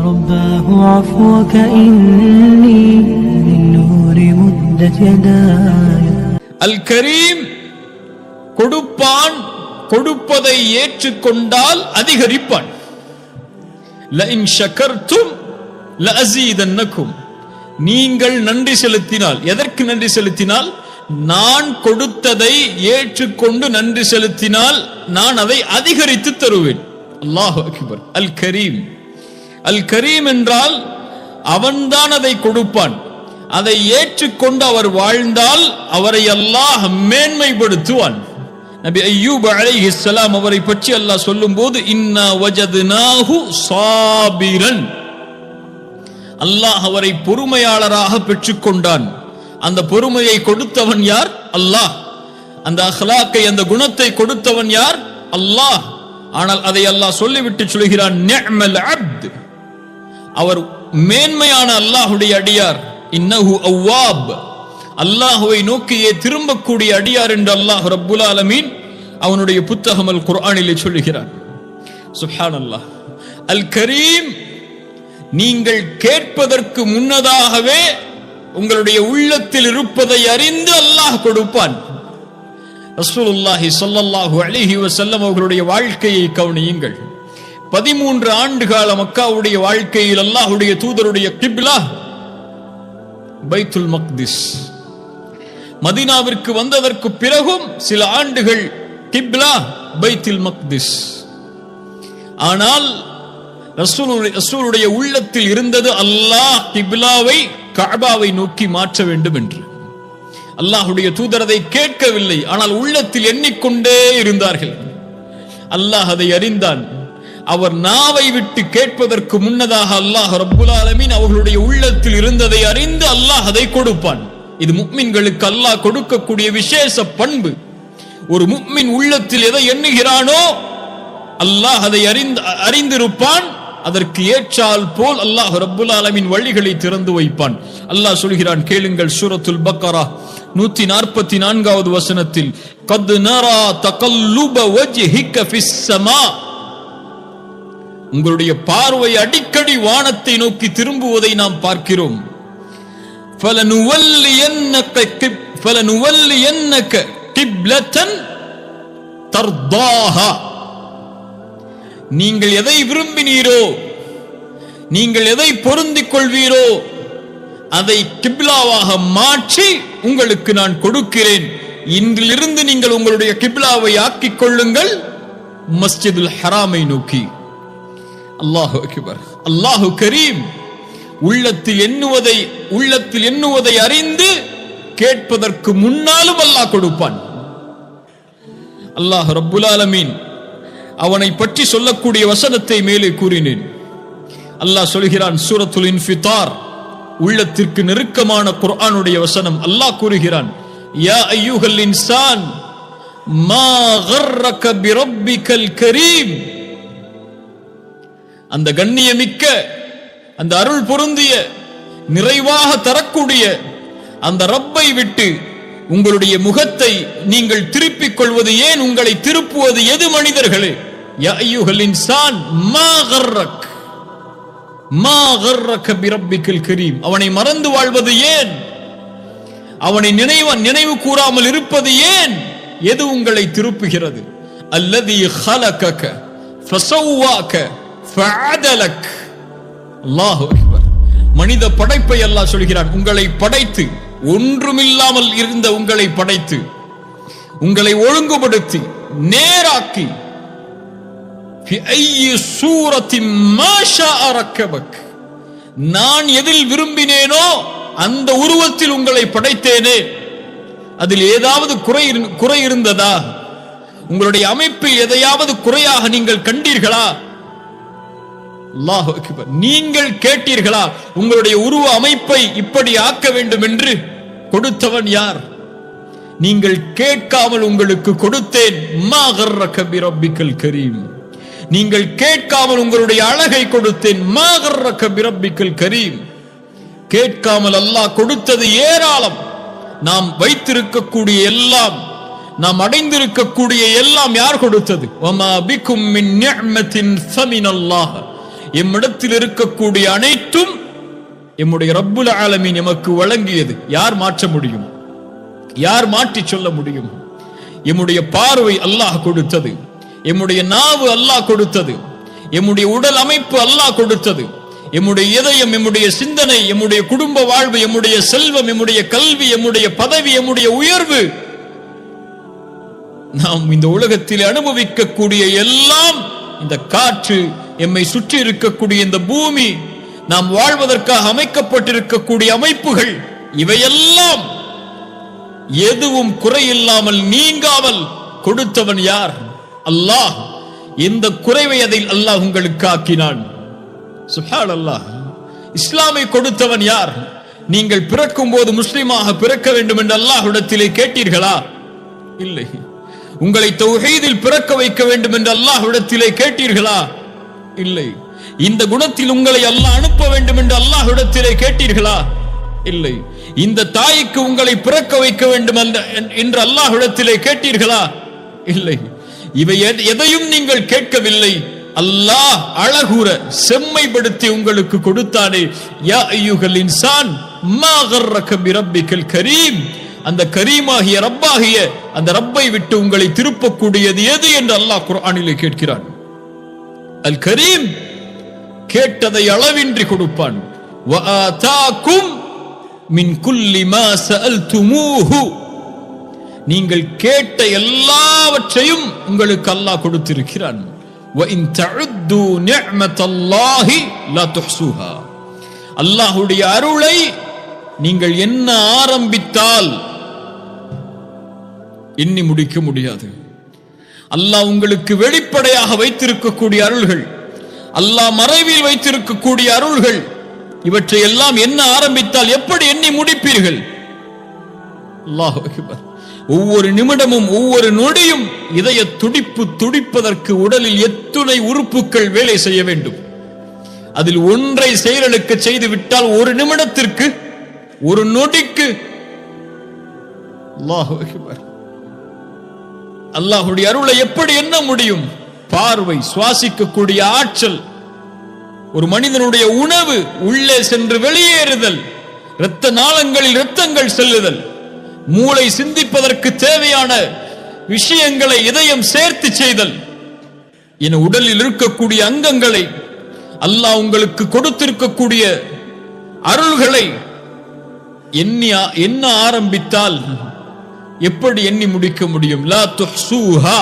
رباه عفوك إني من نور مدت يداي. الكريم கொடுப்பான், கொடுப்பதை ஏற்றுக்கொண்டால் அதிகரிப்பான். لئن شكرتم لأزيدنكم. நீங்கள் நன்றி செலுத்தினால், எதற்கு நன்றி செலுத்தினால்? நான் கொடுத்ததை ஏற்றுக்கொண்டு நன்றி செலுத்தினால் நான் அதை அதிகரித்து தருவேன். அல்லாஹு அக்பர். அல் கரீம். அல் கரீம் என்றால் அவன்தான் அதை கொடுப்பான். அதை ஏற்றுக்கொண்டு அவர் வாழ்ந்தால் அவரை அல்லாஹ் மேன்மைப்படுத்துவான். நபி அய்யூப் அலைஹிஸ்ஸலாம் அவரை பற்றி அல்லாஹ் சொல்லும்போது இன்னா வஜத்னாஹு சாபிரன், அல்லாஹ் அவரை பொறுமையாளராக பெற்றுக்கொண்டான். அந்த பொறுமையை கொடுத்தவன் யார்? அல்லாஹ். அந்த அஹ்லாக்கை, அந்த குணத்தை கொடுத்தவன் யார்? அல்லாஹ். ஆனால் அதை அல்லாஹ் சொல்லிவிட்டு சொல்கிறான், நிஅமல் அப்த், அவர் மேன்மையான அல்லாஹ்வுடைய அடியார். இன்னஹு அவ்வாப், அல்லாஹ்வை நோக்கியே திரும்பக்கூடிய அடியார் என்று அல்லாஹ் ரப்புல் ஆலமீன் அவனுடைய புத்தகம் அல் குர்ஆனிலே சொல்லுகிறான். சுப்ஹானல்லாஹ். அல் கரீம், நீங்கள் கேட்பதற்கு முன்னதாகவே உங்களுடைய உள்ளத்தில் இருப்பதை அறிந்து அல்லாஹ் கொடுப்பான். ரசூலுல்லாஹி ஸல்லல்லாஹு அலைஹி வஸல்லம் அவர்களுடைய வாழ்க்கையை கவனியுங்கள். 13 ஆண்டு கால மக்காவுடைய வாழ்க்கையில் அல்லாஹ்வுடைய தூதருடைய கிப்லா பைத்துல் மக்திஸ். மதீனாவிற்கு வந்ததற்கு பிறகும் சில ஆண்டுகள் கிப்லா பைத்துல் மக்திஸ். ஆனால் ரசூலுடைய உள்ளத்தில் இருந்தது அல்லாஹ் கிப்லாவை கஅபாவை நோக்கி மாற்ற வேண்டும் என்று. அல்லாஹ்வுடைய தூதர் அதை கேட்கவில்லை, ஆனால் உள்ளத்தில் எண்ணிக்கொண்டே இருந்தார்கள். அல்லாஹ் அதை அறிந்தான். அவர் நாவை விட்டு கேட்பதற்கு முன்னதாக அல்லாஹ் ரப்புல் ஆலமீன் அவர்களுடைய உள்ளத்தில் இருந்ததை அறிந்து அல்லாஹ் அதை கொடுப்பான். இது முஃமின்களுக்கு அல்லாஹ் கொடுக்கக்கூடிய விசேஷ பண்பு. ஒரு முஃமின் உள்ளத்தில் எதை எண்ணுகிறானோ அல்லாஹ் அதை அறிந்திருப்பான். அதற்கு ஏற்றால் போல் அல்லாஹ் ரப்புல் ஆலமீன் வழிகளை திறந்து வைப்பான். அல்லாஹ் சொல்கிறான், கேளுங்கள். சூரத்துல் பக்கரா 144வது வசனத்தில், கத் நரா தகல்லுப வஜ்ஹிக ஃபிஸ் ஸமா, உங்களுடைய பார்வை அடிக்கடி வானத்தை நோக்கி திரும்புவதை நாம் பார்க்கிறோம். ஃபலனுவல்லியன்னக கிப்லத்தன் தர்தாஹா, நீங்கள் எதை விரும்பினீரோ, நீங்கள் எதை பொருந்திக் கொள்வீரோ அதை கிப்லாவாக மாற்றி உங்களுக்கு நான் கொடுக்கிறேன். இன்றிலிருந்து நீங்கள் உங்களுடைய கிப்லாவை ஆக்கிக் கொள்ளுங்கள் மஸ்ஜிதுல் ஹராமை நோக்கி. அல்லாஹு அக்பர். அல்லாஹு கரீம். உள்ளத்தில் எண்ணுவதை அறிந்து கேட்பதற்கு முன்னாலும் அல்லாஹ் கொடுப்பான். அல்லாஹ் ரப்புல் ஆலமீன் அவனை பற்றி சொல்லக்கூடிய வசனத்தை மேலே கூறினேன். அல்லாஹ் சொல்கிறான், சூரத்துல் இன்ஃபிதார், உள்ளத்திற்கு நெருக்கமான குர்ஆனுடைய வசனம். அல்லாஹ் கூறுகிறான், யா அய்யுஹல் இன்சான் மா கர்ரக பிரப்பிகல் கரீம், அந்த கண்ணியமிக்க, அந்த அருள் பொருந்திய, நிறைவாக தரக்கூடிய அந்த ரப்பை விட்டு உங்களுடைய முகத்தை நீங்கள் திருப்பிக் கொள்வது ஏன்? உங்களை திருப்புவது எது மனிதர்களே? யா அய்யுஹல் இன்சான் மா கர்ரக பிரப்பிகல் கரீம், அவனை மறந்து வாழ்வது ஏன்? அவனை நினைவு கூறாமல் இருப்பது ஏன்? எது உங்களை திருப்புகிறது? அல்லதி ஹலகக ஃபஸவ்வாக ஃபஅதலக். அல்லாஹு அக்பர். மனித படைப்பை அல்லாஹ் சொல்கிறான், உங்களை படைத்து, ஒன்றுமில்லாமல் இருந்த உங்களை படைத்து, உங்களை ஒழுங்குபடுத்தி நேராக்கி, ஃபி ஐயி சூரத்தின் மா ஷாஅ ரக்கபக், நான் எதில் விரும்பினேனோ அந்த உருவத்தில் உங்களை படைத்தேனே. அதில் ஏதாவது குறை இருந்ததா? உங்களுடைய அமைப்பில் எதையாவது குறையாக நீங்கள் கண்டீர்களா? அல்லாஹு அக்பர். நீங்கள் கேட்டீர்களா உங்களுடைய உருவ அமைப்பை இப்படி ஆக்க வேண்டும் என்று? கொடுத்தவன் யார்? நீங்கள் கேட்காமல் உங்களுக்கு கொடுத்தேன். மா கர்ரக பிரப்பிகல் கரீம், நீங்கள் கேட்காமல் உங்களுடைய அழகை கொடுத்தேன். மா கர்ரக பிரப்பிகல் கரீம். கேட்காமல் அல்லாஹ் கொடுத்தது ஏராளம். நாம் வைத்திருக்கக்கூடிய எல்லாம், நாம் அடைந்திருக்கக்கூடிய எல்லாம் யார் கொடுத்தது? வமா பிக்கும் மின் நிஅமத்தின் ஃபமினல்லாஹ், எம்மிடத்தில் இருக்கக்கூடிய அனைத்தும் எம்முடைய ரப்புல் ஆலமீன் எமக்கு வழங்கியது. யார் மாற்ற முடியும்? யார் மாற்றி சொல்ல முடியும்? எம்முடைய பார்வை அல்லாஹ் கொடுத்தது, எம்முடைய நாவு அல்லாஹ் கொடுத்தது, எம்முடைய உடல் அமைப்பு அல்லாஹ் கொடுத்தது, எம்முடைய இதயம், எம்முடைய சிந்தனை, எம்முடைய குடும்ப வாழ்வு, எம்முடைய செல்வம், எம்முடைய கல்வி, எம்முடைய பதவி, எம்முடைய உயர்வு, நாம் இந்த உலகத்தில் அனுபவிக்கக்கூடிய எல்லாம், இந்த காற்று, எம்மை சுற்றி இருக்கக்கூடிய இந்த பூமி, நாம் வாழ்வதற்காக அமைக்கப்பட்டிருக்கக்கூடிய அமைப்புகள், இவையெல்லாம் எதுவும் குறையில்லாமல் நீங்காமல் கொடுத்தவன் யார்? அல்லாஹ். இந்த குறைவை அதில் அல்லாஹ் உங்களுக்கு ஆக்கினான். சுப்ஹானல்லாஹ். இஸ்லாமை கொடுத்தவன் யார்? நீங்கள் பிறக்கும் போது முஸ்லிமாக பிறக்க வேண்டும் என்று அல்லாஹ்விடத்திலே கேட்டீர்களா? இல்லை. உங்களை தௌஹீதில் பிறக்க வைக்க வேண்டும் என்று அல்லாஹ்விடத்திலே கேட்டீர்களா? இல்லை. இந்த குணத்தில் உங்களை அல்லாஹ் அனுப்ப வேண்டும் என்று அல்லாஹ்விடத்திலே கேட்டீர்களா? இல்லை. இந்த தாய்க்கு உங்களை பிறக்க வைக்க வேண்டும் என்று அல்லாஹ்விடத்திலே கேட்டீர்களா? இல்லை. இவை எதையும் நீங்கள் கேட்கவில்லை. அல்லாஹ் அழகுற செம்மைப்படுத்தி உங்களுக்கு கொடுத்தானே. யா அய்யுஹல் இன்சான் மா கர்ரக பிரப்பிக்கல் கரீம். அந்த கரீமாகிய ரப்பாகிய அந்த ரப்பை விட்டு உங்களை திருப்பக்கூடியது எது என்று அல்லாஹ் குர்ஆனிலே கேட்கிறான். அல் கரீம் கேட்டதை அளவின்றி கொடுப்பான். வ ஆதாக்கும் மின் குல்லி மா சஅல்துமூஹு. நீங்கள் கேட்ட எல்லாவற்றையும் உங்களுக்கு அல்லாஹ் கொடுத்திருக்கிறான். வ இன் தஉது நிஅமத்தல்லாஹி லா துஹ்ஸூஹா. அல்லாஹ்வுடைய அருளை நீங்கள் என்ன ஆரம்பித்தால் எண்ணி முடிக்க முடியாது. அல்லாஹ் உங்களுக்கு வெளிப்படையாக வைத்திருக்கக்கூடிய அருள்கள், அல்லாஹ் மறைவில் வைத்திருக்கக்கூடிய அருள்கள், இவற்றை எல்லாம் என்ன ஆரம்பித்தால் எப்படி எண்ணி முடிப்பீர்கள்? அல்லாஹு அக்பர். ஒவ்வொரு நிமிடமும் ஒவ்வொரு நொடியும் இதய துடிப்பு துடிப்பதற்கு உடலில் எத்துணை உறுப்புகள் வேலை செய்ய வேண்டும். அதில் ஒன்றை செயலுக்கு செய்து விட்டால் ஒரு நிமிடத்திற்கு, ஒரு நொடிக்கு, அல்லாஹு அக்பர், அல்லாஹ்வுடைய அருளை எப்படி எண்ண முடியும்? பார்வை, சுவாசிக்கக்கூடிய ஆற்றல், ஒரு மனிதனுடைய உணவு உள்ளே சென்று வெளியேறுதல், இரத்த நாளங்களில் இரத்தங்கள் செல்லுதல், மூளை சிந்திப்பதற்கு தேவையான விஷயங்களை இதயம் சேர்த்து செய்தல் என உடலில் இருக்கக்கூடிய அங்கங்களை, அல்லாஹ் உங்களுக்கு கொடுத்திருக்கக்கூடிய அருள்களை என்ன ஆரம்பித்தால் எப்படி எண்ணி முடிக்க முடியும்? லா துஹ்ஸூஹா.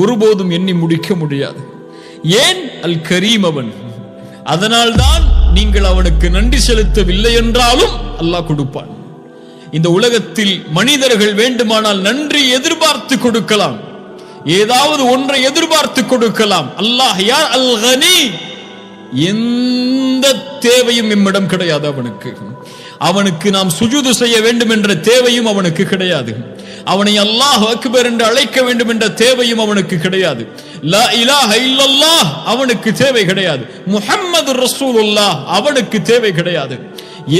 ஒருபோதும் எண்ணி முடிக்க முடியாது. ஏன்? அல் கரீம் அவன். அதனால்தான் நீங்கள் அவனுக்கு நன்றி செலுத்தவில்லை என்றாலும் அல்லாஹ் கொடுப்பான். இந்த உலகத்தில் மனிதர்கள் வேண்டுமானால் நன்றி எதிர்பார்த்து கொடுக்கலாம், ஏதாவது ஒன்றை எதிர்பார்த்து கொடுக்கலாம். அல்லாஹ் யார்? அல் கனி. எந்த தேவையும் நம்மிடம் கிடையாது அவனுக்கு. அவனுக்கு நாம் சுஜூது செய்ய வேண்டும் என்ற தேவையும் அவனுக்கு கிடையாது. அவனை அல்லாஹ் அக்பர் என்று அழைக்க வேண்டும் என்ற தேவையும் அவனுக்கு கிடையாது. லா இலாஹ இல்லல்லாஹ் அவனுக்கு தேவை கிடையாது. முஹம்மது ரசூலுல்லாஹ் அவனுக்கு தேவை கிடையாது.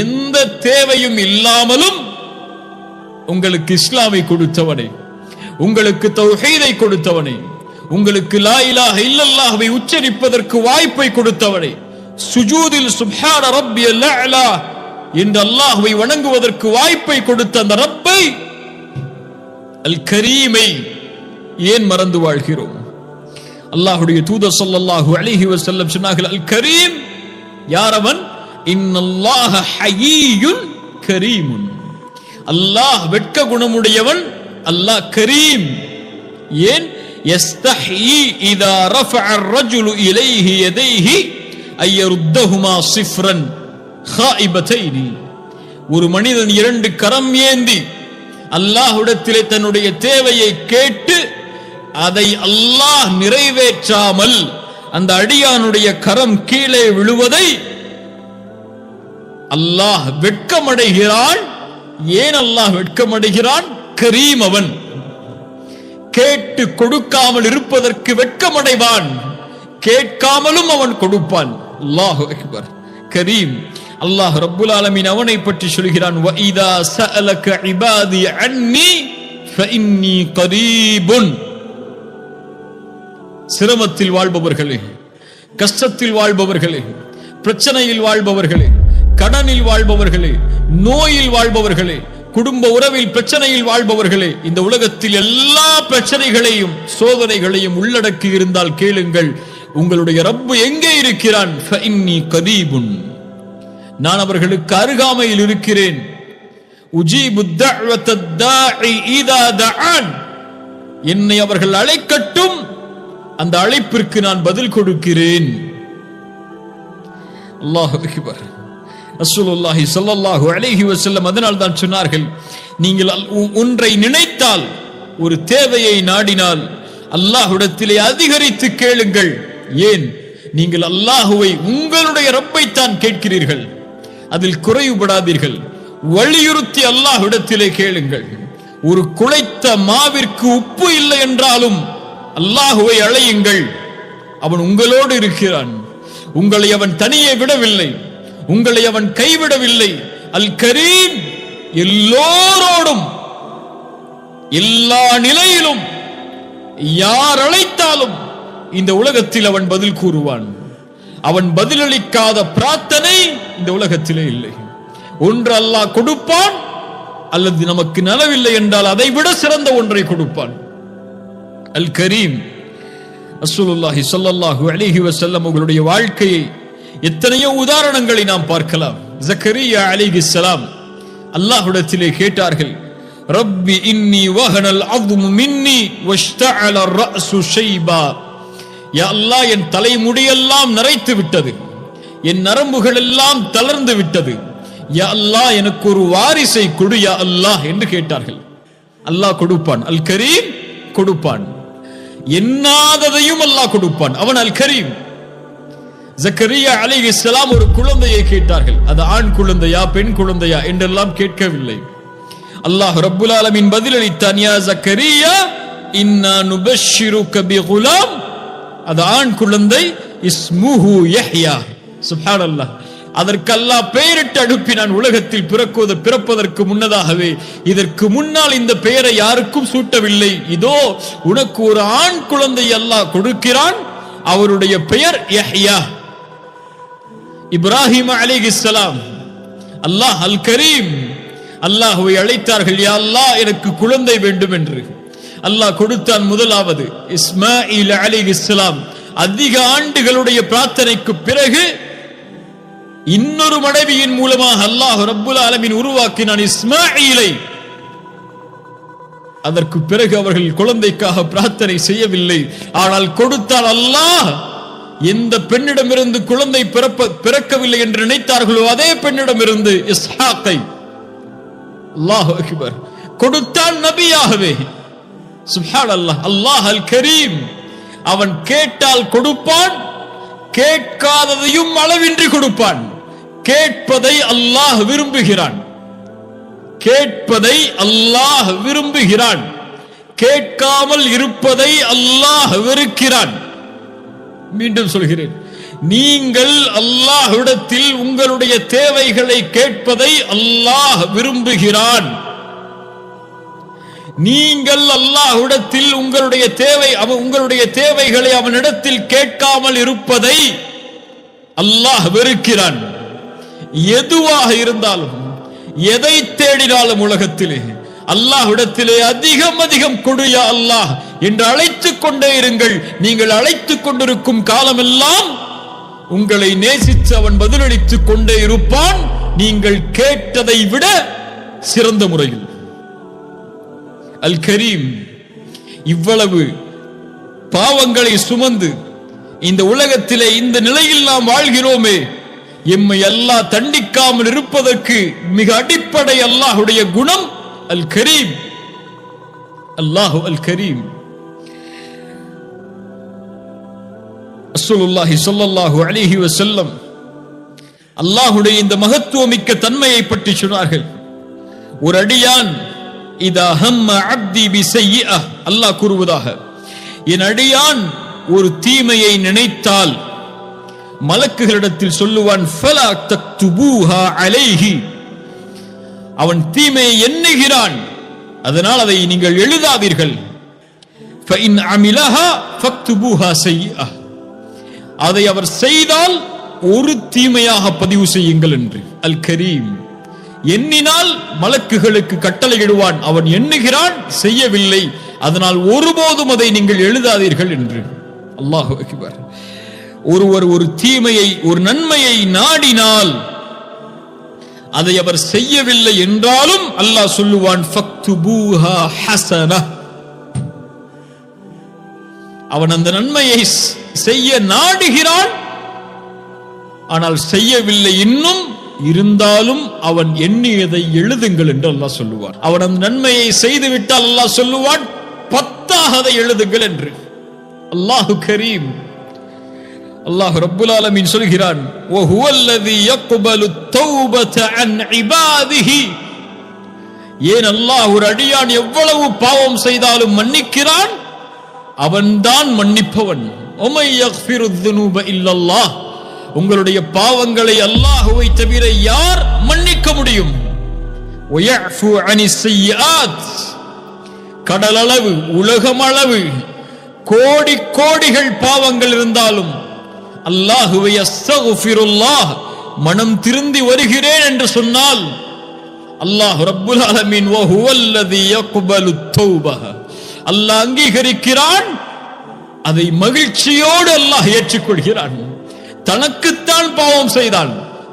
எந்த தேவையும் இல்லாமலும் உங்களுக்கு இஸ்லாமை கொடுத்தவனே, உங்களுக்கு தௌஹீதை கொடுத்தவனே, உங்களுக்கு லா இலாஹ இல்லல்லாஹ்வை உச்சரிப்பதற்கு வாய்ப்பை கொடுத்தவனே, சுஜூதில் சுப்ஹான ரப்பியல் அலா என்று அல்லாஹ்வை வணங்குவதற்கு வாய்ப்பை கொடுத்த அந்த ரப்பை, அல் கரீமை ஏன் மறந்து வாழ்கிறோம்? அல்லாஹ்வுடைய தூதர் ஸல்லல்லாஹு அலைஹி வஸல்லம் சொன்னார்கள், அல் கரீம் யார் அவன்? இன்னல்லாஹ ஹய்யுன் கரீமுன். அல்லாஹ் வெட்க குணமுடையவன், அல்லாஹ் கரீம். ஏன்? யஸ்தஹி இதா ரஃபஅ الرجل இலைஹி யதைஹி அய்யருத்தஹுமா ஸிஃப்ரன் ஹாயிபதைனி. ஒரு மனிதன் இரண்டு கரம் ஏந்தி அல்லாஹ்விடத்திலே தன்னுடைய தேவையை கேட்டு அதை அல்லாஹ் நிறைவேற்றாமல் அந்த அடியானுடைய கரம் கீழே விழுவதை அல்லாஹ் வெட்கமடைகிறான். ஏன் அல்லாஹ் வெட்கமடைகிறான்? கரீம் அவன். கேட்டு கொடுக்காமல் இருப்பதற்கு வெட்கமடைவான், கேட்காமலும் அவன் கொடுப்பான். அல்லாஹு அக்பர். கரீம். அல்லாஹ் ரப்புல் ஆலமீன் அவனை பற்றி சொல்கிறான், வ இதா சஅலக இபாதி அன்னி ஃபஇன்னி கரீபுன். சிரமத்தில் வாழ்பவர்களே, கஷ்டத்தில் வாழ்பவர்களே, பிரச்சனையில் வாழ்பவர்களே, கடனில் வாழ்பவர்களே, நோயில் வாழ்பவர்களே, குடும்ப உறவில் பிரச்சனையில் வாழ்பவர்களே, இந்த உலகத்தில் எல்லா பிரச்சனைகளையும் சோதனைகளையும் உள்ளடக்கி இருந்தால் கேளுங்கள், உங்களுடைய ரப்பு எங்கே இருக்கிறான்? ஃபஇன்னி கரீபுன், நான் அவர்களுக்கு அருகாமையில் இருக்கிறேன். உஜீபு தஅவத்தத் தாஇ இதா தஆன், என்னை அவர்கள் அழைக்கட்டும், அந்த அழைப்பிற்கு நான் பதில் கொடுக்கிறேன். அல்லாஹு அக்பர். ரசூலுல்லாஹி ஸல்லல்லாஹு அலைஹி வஸல்லம் அதனால் தான் சொன்னார்கள், நீங்கள் ஒன்றை நினைத்தால், ஒரு தேவையை நாடினால் அல்லாஹ்விடத்திலே அதிகரித்து கேளுங்கள். ஏன்? நீங்கள் அல்லாஹுவை, உங்களுடைய ரப்பை தான் கேட்கிறீர்கள், அதில் குறைவுபடாதீர்கள். வலியுறுத்தி அல்லாஹ்விடத்திலே கேளுங்கள். ஒரு குழைத்த மாவிற்கு உப்பு இல்லை என்றாலும் அல்லாஹுவை அழையுங்கள். அவன் உங்களோடு இருக்கிறான். உங்களை அவன் தனியே விடவில்லை, உங்களை அவன் கைவிடவில்லை. அல் கரீம், எல்லோரோடும் எல்லா நிலையிலும் யார் அழைத்தாலும் இந்த உலகத்தில் அவன் பதில் கூறுவான். அவன் பதிலளிக்காத பிரார்த்தனை இந்த உலகத்திலே இல்லை. ஒன்று அல்லாஹ் கொடுப்பான், அல்லது நமக்கு நலவில்லை என்றால் அதை விட சிறந்த ஒன்றை கொடுப்பான். அல் கரீம். ரசூலுல்லாஹி ஸல்லல்லாஹு அலைஹி வஸல்லம் அவர்களுடைய வாழ்க்கையை எத்தனையோ உதாரணங்களை நாம் பார்க்கலாம். ஜக்கரியா அலைஹிஸ்ஸலாம் அல்லாஹ்விடத்திலே கேட்டார்கள், ரப்பி இன்னி வஹனல் அத்மு மின்னி வஷ்தஅல அர்-ரஅசு ஷைபா, யா அல்லாஹ், என் தலைமுடியெல்லாம் நரைத்து விட்டது, என் நரம்புகள் எல்லாம் தளர்ந்து விட்டது, யா அல்லாஹ் எனக்கு ஒரு வாரிசை கொடு யா அல்லாஹ் என்று கேட்டார்கள். அல்லாஹ் கொடுப்பான். அல் கரீம் கொடுப்பான். எண்ணாததையும் அல்லாஹ் கொடுப்பான். அவன் அல் கரீம். ஜக்கரியா அலைஹிஸ்ஸலாம் ஒரு குழந்தையை கேட்டார்கள். அது ஆண் குழந்தையா பெண் குழந்தையா என்றெல்லாம் கேட்கவில்லை. அல்லாஹ் ரப்புல் ஆலமீன் பதிலளித்தான், யா ஜக்கரியா இன்னா நுபஷ்ஷிருக பிகுலாம், அது ஆண் குழந்தை, இஸ்முஹு யஹ்யா. சுப்ஹானல்லாஹ். அதற்கு அல்லாஹ் பெயரிட்டு அனுப்பினான். உலகத்தில் பிறப்பதற்கு முன்னதாகவே, இதற்கு முன்னால் இந்த பெயரை யாருக்கும் சூட்டவில்லை. இதோ உனக்கு ஒரு ஆண் குழந்தை அல்லாஹ் கொடுக்கிறான், அவருடைய பெயர் யஹ்யா. இப்ராஹிம் அலைஹிஸ்ஸலாம், அல்லாஹ் அல் கரீம், அல்லாஹ்வை அழைத்தார்கள், யா அல்லாஹ் எனக்கு குழந்தை வேண்டும் என்று. அல்லாஹ் கொடுத்தான். முதலாவது இஸ்மாயில் அலைஹிஸ்ஸலாம். அதிக ஆண்டுகளுடைய பிரார்த்தனைக்கு பிறகு இன்னொரு மனைவியின் மூலமாக அல்லாஹ் ரப்புல் ஆலமீன் உருவாக்கினான் இஸ்மாயிலை. அதற்கு பிறகு அவர்கள் குழந்தைக்காக பிரார்த்தனை செய்யவில்லை, ஆனால் கொடுத்தால் அல்லாஹ் எந்த பெண்ணிடமிருந்து குழந்தை பிறக்கவில்லை என்று நினைத்தார்களோ அதே பெண்ணிடமிருந்து இஸ்ஹாக்கை அல்லாஹு அக்பர் கொடுத்தான் நபியாகவே. சுப்ஹானல்லாஹ். அல்லாஹ் அல் கரீம். அவன் கேட்டால் கொடுப்பான், கேட்காததையும் அளவின்றி கொடுப்பான். கேட்பதை அல்லாஹ் விரும்புகிறான், கேட்பதை அல்லாஹ் விரும்புகிறான், கேட்காமல் இருப்பதை அல்லாஹ் வெறுக்கிறான். மீண்டும் சொல்கிறேன், நீங்கள் அல்லாஹ்விடத்தில் உங்களுடைய தேவைகளை கேட்பதை அல்லாஹ் விரும்புகிறான். நீங்கள் அல்லாஹ்விடத்தில் உங்களுடைய தேவைகளை அவனிடத்தில் கேட்காமல் இருப்பதை அல்லாஹ் வெறுக்கிறான். எதுவாக இருந்தாலும், எதை தேடினாலும் உலகத்திலே அல்லாஹ்விடத்திலே அதிகம் அதிகம் கொடு யா அல்லாஹ் என்று அழைத்துக் கொண்டே இருங்கள். நீங்கள் அழைத்துக் கொண்டிருக்கும் காலமெல்லாம் உங்களை நேசித்து அவன் பதிலளித்துக் கொண்டே இருப்பான், நீங்கள் கேட்டதை விட சிறந்த முறையில். அல் கரீம். இவ்வளவு பாவங்களை சுமந்து இந்த உலகத்திலே இந்த நிலையில் நாம் வாழ்கிறோமே, எம்மை அல்லாஹ் தண்டிக்காமல் இருப்பதற்கு மிக அடிப்படை அல்லாஹ்வுடைய குணம் அல் கரீம். அல்லாஹு அல் கரீம். ரசூலுல்லாஹி ஸல்லல்லாஹு அலைஹி வஸல்லம் அல்லாஹ்வுடைய இந்த மகத்துவமிக்க தன்மையை பற்றி சொன்னார்கள். ஒரு அடியான் இதா ஹம்ம அப்தி பிஸய்யிஅ, அல்லாஹ் கூறுவதாக, என் அடியான் ஒரு தீமையை நினைத்தால் மலக்குகளிடத்தில் சொல்லுவான், ஃபலா தக்துபூஹா அலைஹி, அவன் தீமையை எண்ணுகிறான், அதனால் அதை நீங்கள் எழுதாதீர்கள். ஃபஇன் அமிலஹா ஃபக்துபூஹா ஸய்யிஅ, அதை அவர் செய்தால் ஒரு தீமையாக பதிவு செய்யுங்கள் என்று. அல் கரீம் எண்ணினால் மலக்குகளுக்கு கட்டளையிடுவான், அவன் எண்ணுகிறான், செய்யவில்லை, அதனால் ஒருபோதும் அதை நீங்கள் எழுதாதீர்கள் என்று. அல்லாஹு அக்பர். ஒருவர் ஒரு தீமையை ஒரு நன்மையை நாடினால் அதை அவர் செய்யவில்லை என்றாலும் அல்லாஹ் சொல்லுவான் ஃபக்துபூஹா ஹஸனஹ். அவன் அந்த நன்மையை செய்ய நாடுகிறான், ஆனால் செய்யவில்லை, இன்னும் இருந்தாலும் அவன் எண்ணியதை எழுதுங்கள் என்று அல்லாஹ் சொல்லுவார். அவன் அந்த நன்மையை செய்துவிட்டால் அல்லாஹ் சொல்லுவான் 10 அதை எழுதுங்கள் என்று. அல்லாஹு கரீம். அல்லாஹ் ரப்புல் ஆலமீன் சொல்கிறான், வஹுவல்லதி யக்பலு தௌபத அன் இபாதிஹி. ஏன் அல்லாஹ் ஒரு அடியான் எவ்வளவு பாவம் செய்தாலும் மன்னிக்கிறான், அவன்தான் மன்னிப்பவன். ஒமை யக்ஃபிரு ذுனூப இல்லல்லாஹ். உங்களுடைய பாவங்களை அல்லாஹ்வை தவிர யார் மன்னிக்க முடியும்? வயஃபு அனிஸ் ஸய்யிஆத். கடலளவு உலகமளவு கோடி கோடிகள் பாவங்கள் இருந்தாலும் அல்லாஹுவை அஸ்தக்ஃபிருல்லாஹ் மனம் திருந்தி வருகிறேன் என்று சொன்னால் அல்லாஹ் ரப்புல் ஆலமீன் வஹுவல்லதி யக்பலு தௌபஹ. அல்லாஹ் அங்கீகரிக்கிறான், அதை மகிழ்ச்சியோடு அல்லாஹ் ஏற்றுக்கொள்கிறான். தனக்குத்தான் பாவம் செய்தான்,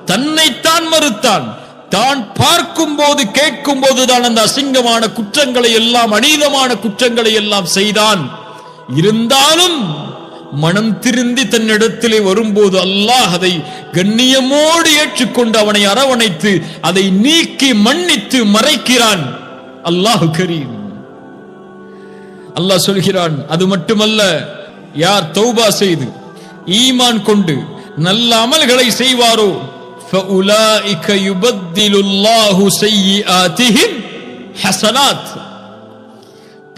தன்னைத்தான் மறுத்தான், தான் பார்க்கும் போது கேட்கும் போதுதான் அந்த அசிங்கமான குற்றங்களை எல்லாம், அநீதமான குற்றங்களை எல்லாம் செய்தான். இருந்தாலும் மனம் திருந்தி தன்னிடத்திலே வரும்போது அல்லாஹ் அதை கண்ணியமோடு ஏற்றுக்கொண்டு அவனை அரவணைத்து அதை நீக்கி மன்னித்து மறைக்கிறான். அல்லாஹ் கரீம். அல்லாஹ் சொல்கிறான், அது மட்டுமல்ல, யார் தௌபா செய்து ஈமான் கொண்டு நல்ல அமல்களை செய்வாரோ ஃபஉலாயிக யுபத்திலுல்லாஹு ஸய்யிஆத்திஹிம் ஹஸனாத்.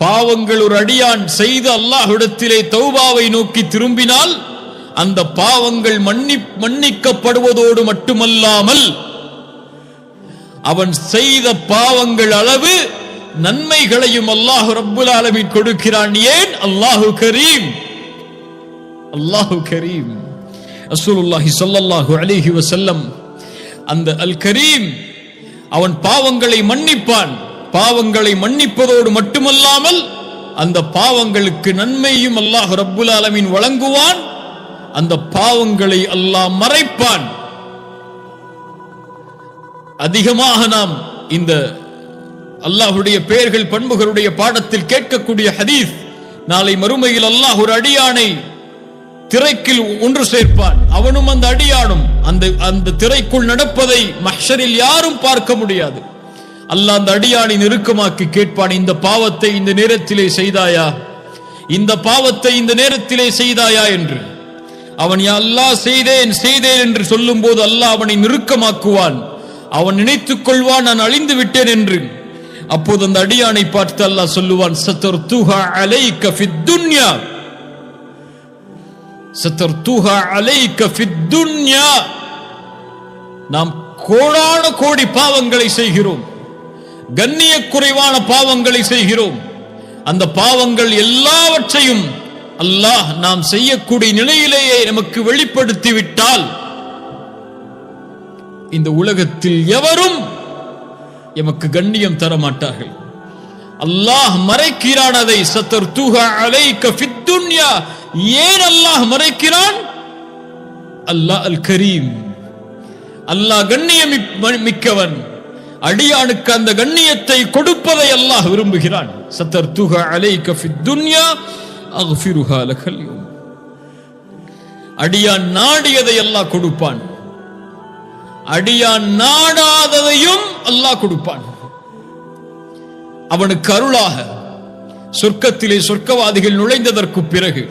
பாவங்கள் ஒரு அடியான் செய்து அல்லாஹ்விடத்திலே தௌபாவை நோக்கி திரும்பினால் அந்த பாவங்கள் மன்னிக்கப்படுவதோடு மட்டுமல்லாமல் அவன் செய்த பாவங்கள் அளவு நன்மைகளையும் அல்லாஹ் ரப்புல் ஆலமீன் கொடுக்கிறான். ஏன்? அல்லாஹு கரீம். அல்லாஹு கரீம். ரசூலுல்லாஹி ஸல்லல்லாஹு அலைஹி வஸல்லம் அந்த அல் கரீம் அவன் பாவங்களை மன்னிப்பான். பாவங்களை மன்னிப்பதோடு மட்டுமல்லாமல் அந்த பாவங்களுக்கு நன்மையும் அல்லாஹ் ரப்புல் ஆலமீன் வழங்குவான். அந்த பாவங்களை அல்லாஹ் மறைப்பான். அதிகமாக நாம் இந்த அல்லாஹ்வுடைய பெயர்கள் பண்புகளுடைய பாடத்தில் கேட்கக்கூடிய ஹதீஸ், நாளை மறுமையில் அல்லாஹ் ஒரு அடியானை திரைக்குள் ஒன்று சேர்ப்பான். அவனும் அந்த அடியானும் அந்த திரைக்குள் நடப்பதை மஹ்ஷரில் யாரும் பார்க்க முடியாது. அல்லாஹ் அந்த அடியானை நெருக்கமாக்கி கேட்பான், இந்த பாவத்தை இந்த நேரத்திலே செய்தாயா, இந்த பாவத்தை இந்த நேரத்திலே செய்தாயா என்று. அவன் யா அல்லாஹ் செய்தேன் செய்தேன் என்று சொல்லும் போது அல்லாஹ் அவனை நெருக்கமாக்குவான். அவன் நினைத்துக் கொள்வான், நான் அழிந்து விட்டேன் என்று. அப்போது அந்த அடியானை பார்த்து அல்லாஹ் சொல்லுவான், சதர்துஹா அலைக ஃபித் துன்யா, சதர்துஹா அலைக ஃபித் துன்யா. நாம் கோடான கோடி பாவங்களை செய்கிறோம், கண்ணிய குறைவான பாவங்களை செய்கிறோம். அந்த பாவங்கள் எல்லாவற்றையும் அல்லாஹ் நாம் செய்யக்கூடிய நிலையிலேயே நமக்கு வெளிப்படுத்தி விட்டால் இந்த உலகத்தில் எவரும் எமக்கு கண்ணியம் தர மாட்டார்கள். அல்லாஹ் மறைக்கிறான் அதை. சதர்துஹா அலைக ஃபித் துன்யா. ஏன் அல்லாஹ் மறைக்கிறான்? அல்லாஹ் அல் கரீம். அல்லாஹ் கண்ணியம் மிக்கவன். அடியானுக்கு அந்த கண்ணியத்தை கொடுப்பதை அல்லாஹ் விரும்புகிறான். சதர்துஹா அலைக ஃபித் துன்யா அக்ஃபிருஹா லகல் யௌம். அடியான் நாடியதை அல்லாஹ் கொடுப்பான், அடியான் நாடாததையும் அல்லாஹ் கொடுப்பான். அவனுக்கு அருளாக சொர்க்கத்திலே சொர்க்கவாதிகள் நுழைந்ததற்கு பிறகு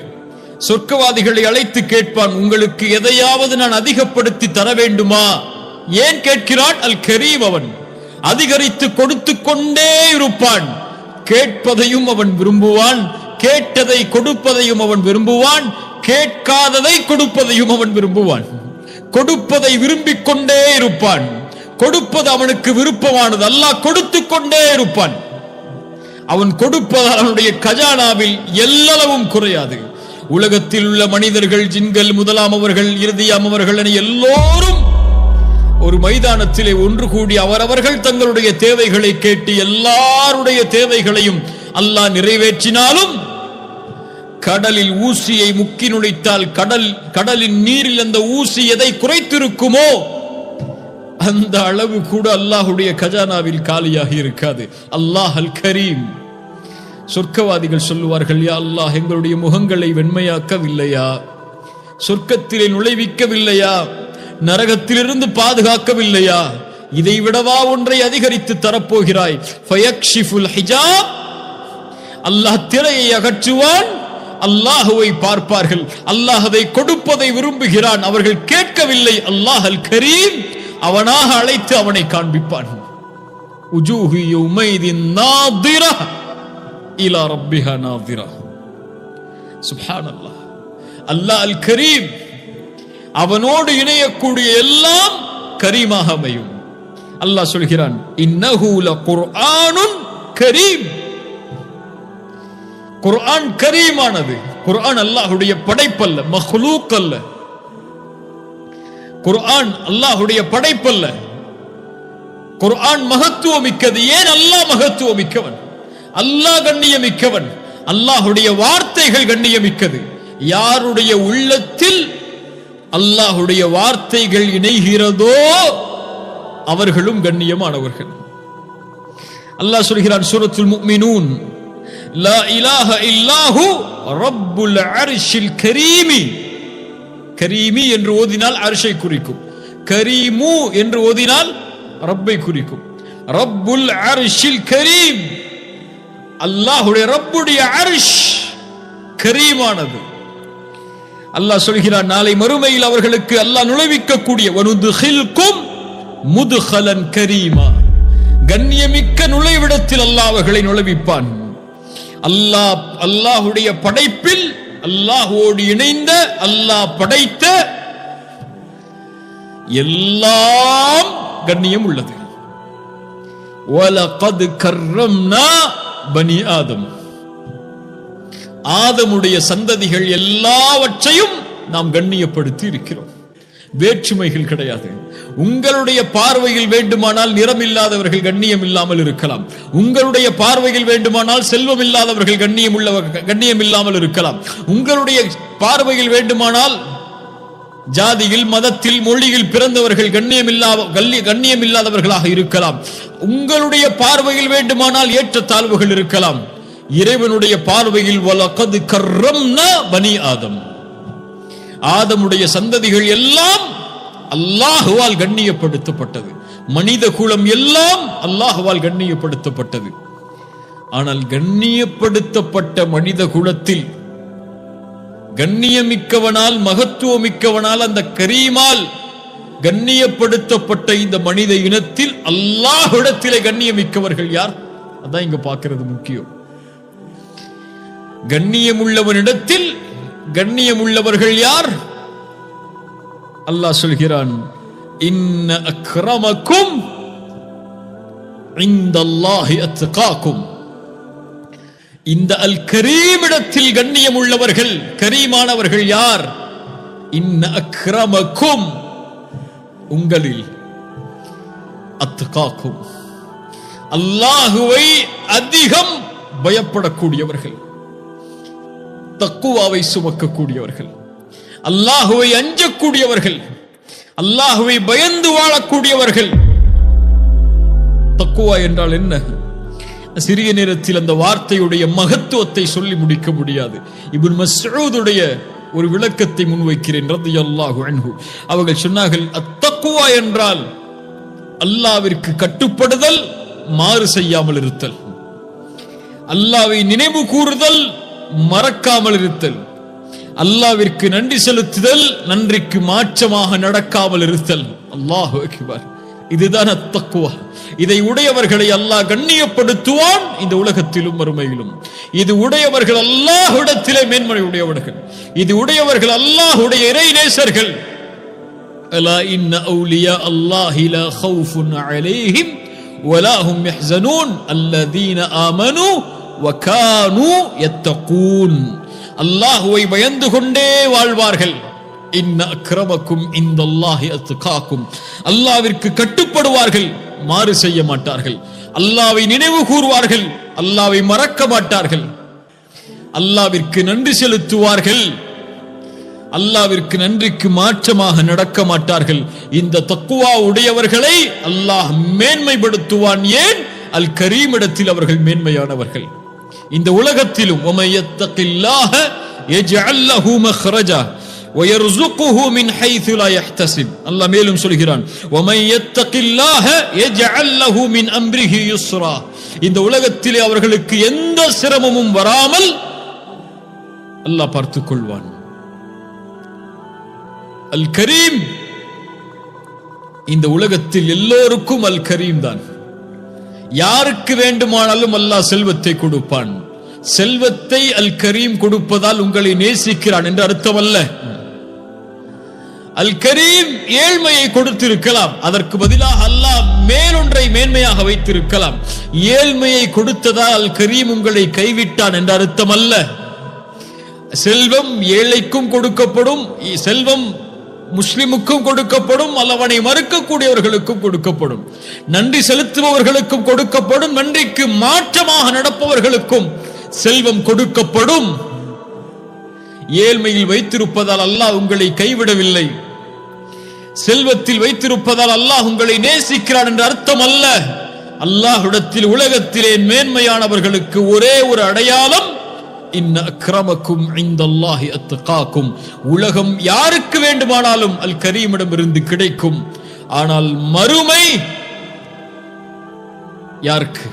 சொர்க்கவாதிகளை அழைத்து கேட்பான், உங்களுக்கு எதையாவது நான் அதிகப்படுத்தி தர வேண்டுமா? ஏன் கேட்கிறான்? அல் கரீம். அவன் அதிகரித்து கொடுத்து கொண்டே இருப்பான். கேட்பதையும் அவன் விரும்புவான், கேட்டதை கொடுப்பதையும் அவன் விரும்புவான், கேட்காததை கொடுப்பதையும் அவன் விரும்புவான். கொடுப்பதை விரும்பிக் கொண்டே இருப்பான். கொடுப்பது அவனுக்கு விருப்பமானது. அல்லாஹ் கொடுத்து கொண்டே இருப்பான். அவன் கொடுப்பதால் அவனுடைய கஜானாவில் எல்லளவும் குறையாது. உலகத்தில் உள்ள மனிதர்கள், ஜின்கள், முதலாமவர்கள், இறுதியாமவர்கள் என எல்லோரும் ஒரு மைதானத்திலே ஒன்று கூடி அவரவர்கள் தங்களுடைய தேவைகளை கேட்டு எல்லாருடைய தேவைகளையும் அல்லாஹ் நிறைவேற்றினாலும் கடலில் ஊசியை முக்கி நுழைத்தால் கடலின் நீரில் அந்த ஊசி எதை குறைத்திருக்குமோ அந்த அளவு கூட அல்லாஹுடைய கஜானாவில் காலியாகி இருக்காது. அல்லாஹ் அல் கரீம். சொர்க்கவாதிகள் சொல்லுவார்கள், யா அல்லாஹ், எங்களுடைய முகங்களை வெண்மையாக்கவில்லையா? சொர்க்கத்திலே நுழைவிக்கவில்லையா? நரகத்திலிருந்து பாதுகாக்கவில்லையா? இதை விடவா ஒன்றை அதிகரித்து தரப்போகிறாய்? ஃபயக்ஷிஃபுல் ஹிஜாப். அல்லாஹ் திரையை அகற்றுவான். அல்லாஹுவை பார்ப்பார்கள். அல்லாஹ் அதை கொடுப்பதை விரும்புகிறான். அவர்கள் கேட்கவில்லை. அல்லாஹ் அல் கரீம் அவனாக அழைத்து அவனை காண்பிப்பான். உஜூஹு யௌமைதின் நாதிரா இலா ரப்பிஹா நாதிரா. சுப்ஹானல்லாஹ். அல்லாஹ் அல் கரீம். அவனோடு இணையக்கூடிய எல்லாம் கரீமாக அமையும். அல்லாஹ் சொல்கிறான், இன்னஹு லகுர்ஆனுன் கரீம். குர்ஆன் கரீமானது. குர்ஆன் அல்லாஹ்வுடைய படைப்பல்ல, மக்லூக் அல்ல. குர்ஆன் அல்லாஹ்வுடைய படைப்பல்ல. குர்ஆன் மகத்துவமிக்கது. ஏன்? அல்லாஹ் மகத்துவமிக்கவன், அல்லாஹ் கண்ணியமிக்கவன், அல்லாஹ்வுடைய வார்த்தைகள் கண்ணியமிக்கது. யாருடைய உள்ளத்தில் அல்லாஹ்வுடைய வார்த்தைகள் இணைகிறதோ அவர்களும் கண்ணியமானவர்கள். அல்லாஹ் சொல்கிறான் சூரத்துல் முஃமினூன், லா இலாஹ இல்லாஹு ரப்புல் அர்ஷில் கரீமி. கரீமி என்று ஓதினால் அர்ஷை குறிக்கும். கரீமு என்று ஓதினால் ரப்பை குறிக்கும். ரப்புல் அர்ஷில் கரீம். அல்லாஹ்வுடைய ரப்புடைய அர்ஷ் கரீமானது. அல்லாஹ் சொல்கிறான், நாளை மறுமையில் அவர்களுக்கு அல்லாஹ் நுழைவிக்க கூடிய வனுதுகில்கும் முதுகலன் கரீமா. கண்ணியமிக்க நுழைவிடத்தில் அல்லாஹ் அவர்களை நுழைவிப்பான். அல்லாஹ்வுடைய படைப்பில் அல்லாஹ்வோடு இணைந்த, அல்லாஹ் படைத்த எல்லாம் கண்ணியம் உள்ளது. வலகத் கர்ரம்னா பனி ஆதம். ஆதமுடைய சந்ததிகள் எல்லாவற்றையும் நாம் கண்ணியப்படுத்தி இருக்கிறோம். வேற்றுமைகள் கிடையாது. உங்களுடைய பார்வையில் வேண்டுமானால் நிறம் இல்லாதவர்கள் கண்ணியம் இல்லாமல் இருக்கலாம். உங்களுடைய பார்வையில் வேண்டுமானால் செல்வம் இல்லாதவர்கள் கண்ணியம் இல்லாமல் இருக்கலாம். உங்களுடைய பார்வையில் வேண்டுமானால் ஜாதியில், மதத்தில், மொழியில் பிறந்தவர்கள் கண்ணியம் இல்லாதவர்களாக இருக்கலாம். உங்களுடைய பார்வையில் வேண்டுமானால் ஏற்ற தாழ்வுகள் இருக்கலாம். இறைவனுடைய பார்வையில் வலகத் கர்ரம்னா பனி ஆதம். ஆதமுடைய சந்ததிகள் எல்லாம் அல்லாஹ்வால் கண்ணியப்படுத்தப்பட்டது. மனித குலம் எல்லாம் அல்லாஹ்வால் கண்ணியப்படுத்தப்பட்டது. ஆனால் கண்ணியப்படுத்தப்பட்ட மனித குலத்தில் கண்ணியமிக்கவனால், மகத்துவமிக்கவனால், அந்த கரீமால் கண்ணியப்படுத்தப்பட்ட இந்த மனித இனத்தில் அல்லாஹ்விடத்திலே கண்ணியமிக்கவர்கள் யார்? அதான் இங்க பார்க்கிறது முக்கியம். கண்ணியமுள்ளவனிடத்தில் கண்ணியமுள்ளவர்கள் யார்? அல்லாஹ் சொல்கிறான், இன்ன அக்ரமக்கும் இந்தல்லாஹி அத்காக்கும். இந்த அல் கரீமிடத்தில் கண்ணியம் உள்ளவர்கள், கரீமானவர்கள் யார்? இன்ன அக்ரமக்கும், உங்களில், அத்காக்கும், அல்லாஹுவை அதிகம் பயப்படக்கூடியவர்கள், தக்குவாவை சுமக்கக்கூடியவர்கள், அல்லாஹுவை அஞ்சக்கூடியவர்கள், அல்லாஹுவை பயந்து வாழக்கூடியவர்கள். தக்குவா என்றால் என்ன? சிறிய நேரத்தில் அந்த வார்த்தையுடைய மகத்துவத்தை சொல்லி முடிக்க முடியாது. இப்னு மஸ்ஊதுடைய ஒரு விளக்கத்தை முன்வைக்கிறேன் ரலியல்லாஹு அன்ஹு. அவர்கள் சொன்னார்கள், அத்தக்குவா என்றால் அல்லாஹ்விற்கு கட்டுப்படுதல், மாறு செய்யாமல் இருத்தல். அல்லாஹ்வை நினைவு கூறுதல், மறக்காமல் இருத்தல். அல்லாஹ்விற்கு நன்றி செலுத்துதல், நன்றிக்கு மாற்றமாக நடக்காமல் இருத்தல். அல்லாஹு அக்பர். இதுதான் அத்தக்குவா. இதை உடையவர்களை அல்லாஹ் கண்ணியப்படுத்துவான், இந்த உலகத்திலும் மறுமையிலும். இது உடையவர்கள் அல்லாஹ்விடத்திலே மேன்மை உடையவர்கள். இது உடையவர்கள் அல்லாஹ்வுடைய இறை நேசர்கள். அலா இன்ன அவுலியா அல்லாஹி லா கௌஃபுன் அலைஹிம் வலா ஹும் யஹ்ஸனூன் அல்லதீன ஆமனூ வகானூ யத்தகூன். அல்லாஹ்வை பயந்து கொண்டே வாழ்வார்கள். இன்ன அக்ரமக்கும் இந்தல்லாஹி அத்காக்கும், அல்லாஹ்விற்கு கட்டுப்படுவார்கள், மாறு செய்ய மாட்டார்கள், அல்லாஹ்வை நினைவு கூறுவார்கள், அல்லாஹ்வை மறக்க மாட்டார்கள், அல்லாஹ்விற்கு நன்றி செலுத்துவார்கள், அல்லாஹ்விற்கு நன்றிக்கு மாற்றமாக நடக்க மாட்டார்கள். இந்த தக்வா உடையவர்களை அல்லாஹ் மேன்மைப்படுத்துவான். ஏன்? அல் கரீம் இடத்தில் அவர்கள் மேன்மையானவர்கள். இந்த உலகத்திலும் வமயத்தகில்லாஹ யஜ்அல் லஹு மக்ரஜா வயர்ஸுகுஹு மின் ஹைது லா யஹ்தஸிப். அல்லாஹ் மேலும் சொல்கிறான், வமயத்தகில்லாஹ யஜ்அல் லஹு மின் அம்ரிஹி யுஸ்ரா. இந்த உலகத்திலே அவர்களுக்கு எந்த சிரமமும் வராமல் அல்லாஹ் பார்த்துக் கொள்வான். அல் கரீம், இந்த உலகத்தில் எல்லோருக்கும் அல் கரீம் தான். யாருக்கு வேண்டுமானாலும் அல்லாஹ் செல்வத்தை கொடுப்பான். செல்வத்தை அல் கரீம் கொடுப்பதால் உங்களை நேசிக்கிறான் என்று அர்த்தம் அல்ல. அல் கரீம் ஏழ்மையை கொடுத்திருக்கலாம், அதற்கு பதிலாக அல்லாஹ் மேலொன்றை மேன்மையாக வைத்திருக்கலாம். ஏழ்மையை கொடுத்ததால் அல் கரீம் உங்களை கைவிட்டான் என்று அர்த்தம் அல்ல. செல்வம் ஏழைக்கும் கொடுக்கப்படும், செல்வம் முஸ்லிமுக்கும் கொடுக்கப்படும், அல்லவனை மறுக்கக்கூடியவர்களுக்கும் கொடுக்கப்படும், நன்றி செலுத்துபவர்களுக்கும் கொடுக்கப்படும், நன்றிக்கு மாற்றமாக நடப்பவர்களுக்கும் செல்வம் கொடுக்கப்படும். ஏழ்மையில் வைத்திருப்பதால் அல்லாஹ் உங்களை கைவிடவில்லை, செல்வத்தில் வைத்திருப்பதால் அல்லாஹ் உங்களை நேசிக்கிறான் என்று அர்த்தம் அல்ல. அல்லாஹ்விடத்தில் உலகத்திலே மேன்மையானவர்களுக்கு ஒரே ஒரு அடையாளம், இன்ன அக்ரமக்கும் இந்தல்லாஹி அத்காக்கும். உலகம் யாருக்கு வேண்டுமானாலும் அல் கரீமிடம் இருந்து கிடைக்கும். ஆனால் மறுமை யாருக்கு?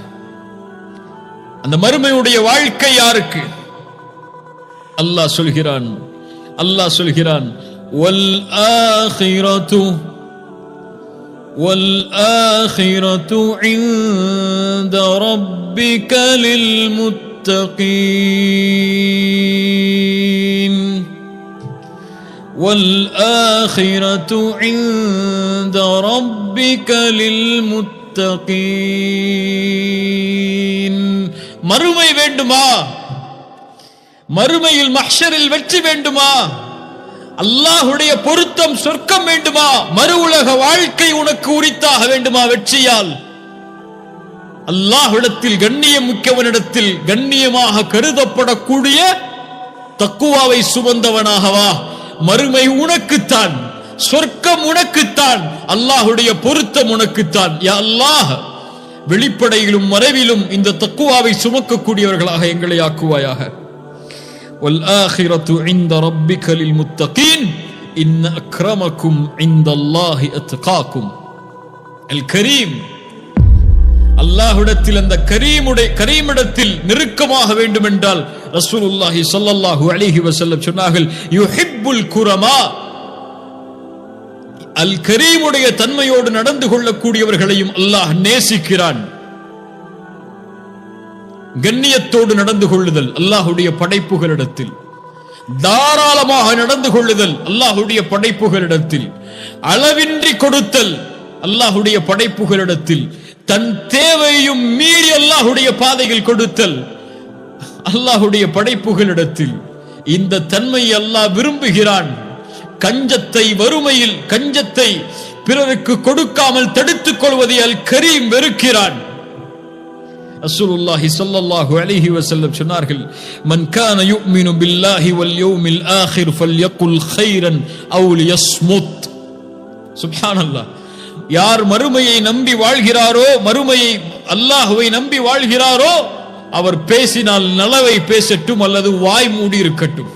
அந்த மறுமையுடைய வாழ்க்கை யாருக்கு? அல்லாஹ் சொல்கிறான் வல் ஆখিরাতু இன்த ரப்பிக லில் முத்தகீன் والآخرة عند ربك للمتقين. மறுமை வேண்டுமா? மறுமையில் மஹ்ஷரில் வெற்றி வேண்டுமா? அல்லாஹ்வுடைய பொருத்தம் சொர்க்கம் வேண்டுமா? மறு உலக வாழ்க்கை உனக்கு உரித்தாக வேண்டுமா? வெற்றியால் அல்லாஹ்விடத்தில் கண்ணியம் மிக்கவனிடத்தில் கண்ணியமாக கருதப்படக்கூடிய தக்குவாவை சுமந்தவனாகவா? மறுமை உனக்குத்தான், சொர்க்கம் உனக்குத்தான், அல்லாஹ்வுடைய பொருத்தம் உனக்குத்தான். யா அல்லாஹ், வெளிப்படையிலும் மறைவிலும் இந்த தக்குவாவை சுமக்கக்கூடியவர்களாக எங்களை ஆக்குவாயாக. வல் ஆখিরাতু இன்த ரப்பிக லில் முத்தகீன் இன்ன அக்ரமக்கும் இந்தல்லாஹி அத்காக்கும். அல் கரீம், அல்லாஹ்விடத்தில் அந்த கரீமிடத்தில் நெருக்கமாக வேண்டும் என்றால் ரசூலுல்லாஹி ஸல்லல்லாஹு அலைஹி வஸல்லம் சொன்னார்கள், யுஹிப்புல் குரமா. அல் கரீமுடைய தன்மையோடு நடந்து கொள்ளக்கூடியவர்களையும் அல்லாஹ் நேசிக்கிறான். கண்ணியத்தோடு நடந்து கொள்ளுதல் அல்லாஹ்வுடைய படைப்புகளிடத்தில், தாராளமாக நடந்து கொள்ளுதல் அல்லாஹ்வுடைய படைப்புகளிடத்தில், அளவின்றி கொடுத்தல் அல்லாஹ்வுடைய படைப்புகளிடத்தில், தன் தேவையும் மீறி அல்லாஹ்வுடைய பாதையில் கொடுத்தல் அல்லாஹ்வுடைய படைப்புகளிடத்தில். இந்த தன்மையை அல்லாஹ் விரும்புகிறான். கஞ்சத்தை, வறுமையில் கஞ்சத்தை பிறருக்கு கொடுக்காமல் தடுத்துக் கொள்வதை அல் கரீம் வெறுக்கிறான். ரசூலுல்லாஹி ஸல்லல்லாஹு அலைஹி வஸல்லம் சொன்னார்கள், மன் கான யுமினு பில்லாஹி வல் யௌமில் ஆখির ஃபல்யகுல் கைரன் அவ் லியஸ்முத். சுப்ஹானல்லாஹ். யார் மறுமையை நம்பி வாழ்கிறாரோ, மறுமையை அல்லாஹ்வை நம்பி வாழ்கிறாரோ, அவர் பேசினால் நலவை பேசட்டும் அல்லது வாய் மூடி இருக்கட்டும்.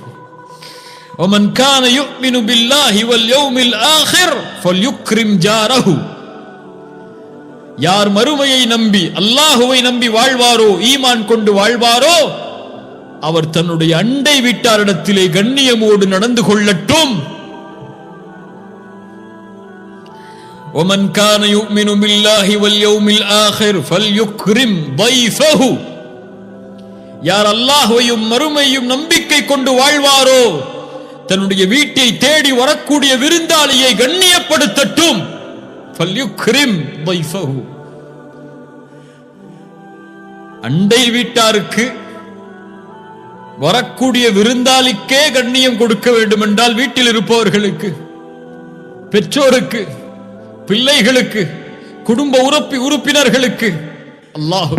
ومن كان يؤمن بالله واليوم الآخر فليكرم جاره. யார் மறுமையை நம்பி அல்லாஹ்வை நம்பி வாழ்வாரோ, ஈமான் கொண்டு வாழ்வாரோ, அவர் தன்னுடைய அண்டை வீட்டாரிடத்திலே கண்ணியமோடு நடந்து கொள்ளட்டும். ومن كان يؤمن بالله واليوم الآخر فليكرم ضيفه. யார் அல்லாஹ்வையும் மறுமையும் நம்பிக்கை கொண்டு வாழ்வாரோ, தன்னுடைய வீட்டை தேடி வரக்கூடிய விருந்தாளியை கண்ணியப்படுத்தட்டும். ஃபல்யுக்ரிம் ضيفه. அண்டை வீட்டாருக்கு வரக்கூடிய விருந்தாளிக்கே கண்ணியம் கொடுக்க வேண்டும் என்றால் வீட்டில் இருப்பவர்களுக்கு, பெற்றோருக்கு, பிள்ளைகளுக்கு, குடும்ப உறுப்பினர்களுக்கு, அல்லாஹ்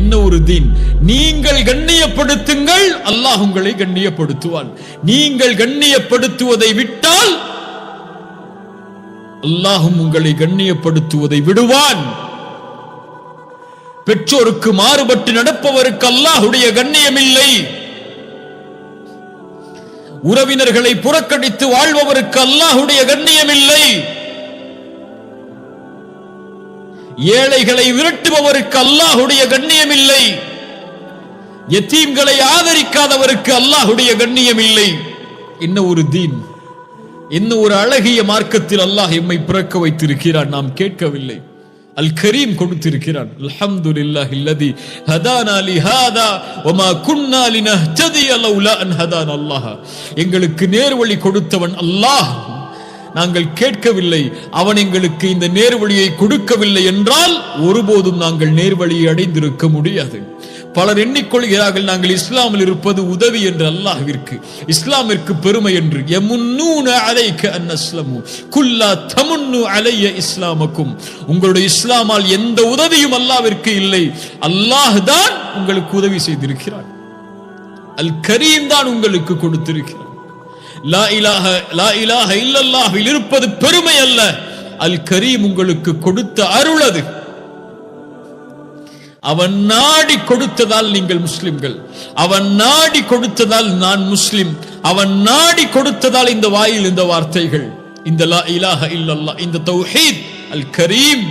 என்ன ஒரு தீன்! நீங்கள் கண்ணியப்படுத்துங்கள், அல்லாஹ் உங்களை கண்ணியப்படுத்துவான். நீங்கள் கண்ணியப்படுத்துவதை விட்டால் அல்லாஹும் உங்களை கண்ணியப்படுத்துவதை விடுவான். பெற்றோருக்கு மாறுபட்டு நடப்பவருக்கு அல்லாஹுடைய கண்ணியம் இல்லை. உறவினர்களை புறக்கணித்து வாழ்பவருக்கு அல்லாஹுடைய கண்ணியம் இல்லை. ஏழைகளை விரட்டுபவருக்கு அல்லாஹுடைய கண்ணியம் இல்லை. யதீம்களை ஆதரிக்காதவருக்கு அல்லாஹுடைய கண்ணியம் இல்லை. என்ன ஒரு தீன்! என்ன ஒரு அழகிய மார்க்கத்தில் அல்லாஹ் எம்மை பிறக்க வைத்திருக்கிறான். நாம் கேட்கவில்லை, அல் கரீம் கொடுத்திருக்கிறான். அல்ஹம்துலில்லாஹி அல்லதி ஹதானா லிஹாதா வமா குன்னா லினஹ்ததிய லௌலா அன் ஹதானா அல்லாஹ். எங்களுக்கு நேர்வழி கொடுத்தவன் அல்லாஹ். நாங்கள் கேட்கவில்லை, அவன் எங்களுக்கு இந்த நேர்வழியை கொடுக்கவில்லை என்றால் ஒருபோதும் நாங்கள் நேர்வழியை அடைந்திருக்க முடியாது. பலர் எண்ணிக்கொள்கிறார்கள் நாங்கள் இஸ்லாமில் இருப்பது உதவி என்று. அல்லாஹ்விற்கு, இஸ்லாமிற்கு பெருமை என்று. யமுன்னூன அலைக அன் அஸ்லமு குல்லா தமுன்னு அலைய இஸ்லாமக்கும். உங்களுடைய இஸ்லாமால் எந்த உதவியும் அல்லாஹ்விற்கு இல்லை. அல்லாஹ் தான் உங்களுக்கு உதவி செய்திருக்கிறான். அல் கரீம் தான் உங்களுக்கு கொடுத்திருக்கிறான். லா இலாஹ இல்லல்லாஹ்வில் இருப்பது பெருமை அல்ல, அல் கரீம் உங்களுக்கு கொடுத்த அருள் அது. அவன் நாடி கொடுத்ததால் நீங்கள் முஸ்லிம்கள். அவன் நாடி கொடுத்ததால் நான் முஸ்லிம். அவன் நாடி கொடுத்ததால் இந்த வாயில் இந்த வார்த்தைகள், இந்த லா இலாஹ இல்லல்லாஹ், இந்த தௌஹீத், அல் கரீம்,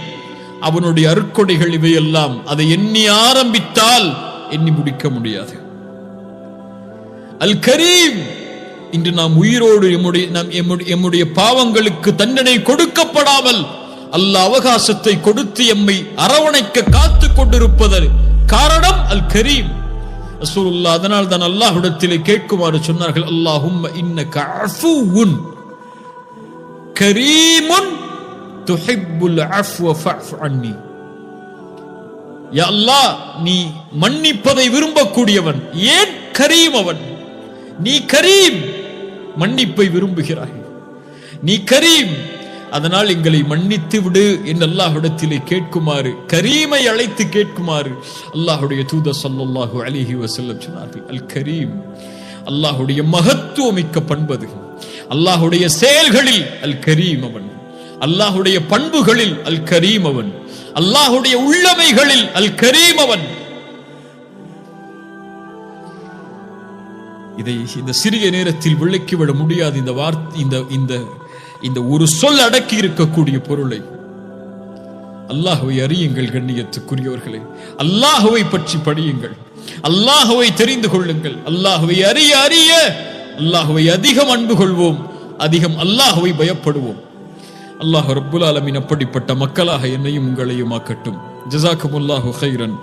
அவனுடைய அருட்கொடைகள் இவையெல்லாம். அதை எண்ணி ஆரம்பித்தால் எண்ணி முடிக்க முடியாது. அல் கரீம். இன்று நாம் உயிரோடு எம்முடைய பாவங்களுக்கு தண்டனை கொடுக்கப்படாமல் அல்லாஹ் அவகாசத்தை கொடுத்து எம்மை அரவணைக்க காத்து கொண்டிருப்பதற்கு காரணம் அல் கரீம். ரசூலுல்லாஹ் அதனால் தான் அல்லாஹ்விடத்திலே கேட்குமாறு சொன்னார்கள், அல்லாஹும்ம இன்னக அஃபுவுன் கரீமுன் துஹிப்புல் அஃப்வ ஃபஅஃப் அன்னி. யா அல்லாஹ், நீ மன்னிப்பதை விரும்பக்கூடியவன். ஏன் கரீம் அவன்? நீ கரீம், மன்னிப்பை விரும்புகிறாய். நீ கரீம், அதனால் எங்களை மன்னித்து விடு என்று அல்லாஹ்விடத்திலே கேட்குமாறு, கரீமை அழைத்து கேட்குமாறு அல்லாஹ்வுடைய தூதர் ஸல்லல்லாஹு அலைஹி வஸல்லம் சொன்னார்கள். அல் கரீம் அல்லாஹ்வுடைய மகத்துவமிக்க பண்பது. அல்லாஹ்வுடைய செயல்களில் அல் கரீம் அவன். அல்லாஹ்வுடைய பண்புகளில் அல் கரீம் அவன். அல்லாஹ்வுடைய உள்ளமைகளில் அல் கரீம் அவன். இதை இந்த சிறிய நேரத்தில் விளக்கிவிட முடியாது. இந்த வார்த்தை, இந்த ஒரு சொல் அடக்கி இருக்கக்கூடிய பொருளை. அல்லாஹ்வை அறியுங்கள் கண்ணியத்துக்குரியவர்களே. அல்லாஹ்வை பற்றி படியுங்கள், அல்லாஹ்வை தெரிந்து கொள்ளுங்கள். அல்லாஹ்வை அறிய அறிய அல்லாஹ்வை அதிகம் அன்பு கொள்வோம், அதிகம் அல்லாஹ்வை பயப்படுவோம். அல்லாஹ் ரப்புல் ஆலமீன் அப்படிப்பட்ட மக்களாக என்னையும் உங்களையும் ஆக்கட்டும். ஜஸாக்குமுல்லாஹு கைரன்.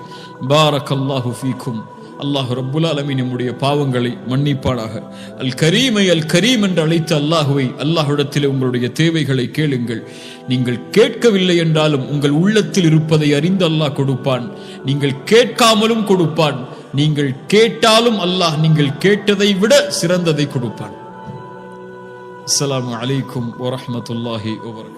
பாரக்கல்லாஹு ஃபீக்கும். அல்லாஹ் ரப்புல் ஆலமீன் நம்முடைய பாவங்களை மன்னிப்பானாக. அல் கரீமை அல் கரீம் என்று அழைத்த அல்லாஹ்வை, அல்லாஹ்விடத்தில் உங்களுடைய தேவைகளை கேளுங்கள். நீங்கள் கேட்கவில்லை என்றாலும் உங்கள் உள்ளத்தில் இருப்பதை அறிந்து அல்லாஹ் கொடுப்பான். நீங்கள் கேட்காமலும் கொடுப்பான். நீங்கள் கேட்டாலும் அல்லாஹ் நீங்கள் கேட்டதை விட சிறந்ததை கொடுப்பான். அஸ்ஸலாமு அலைக்கும் வரஹ்மத்துல்லாஹி வபரகாத்துஹு.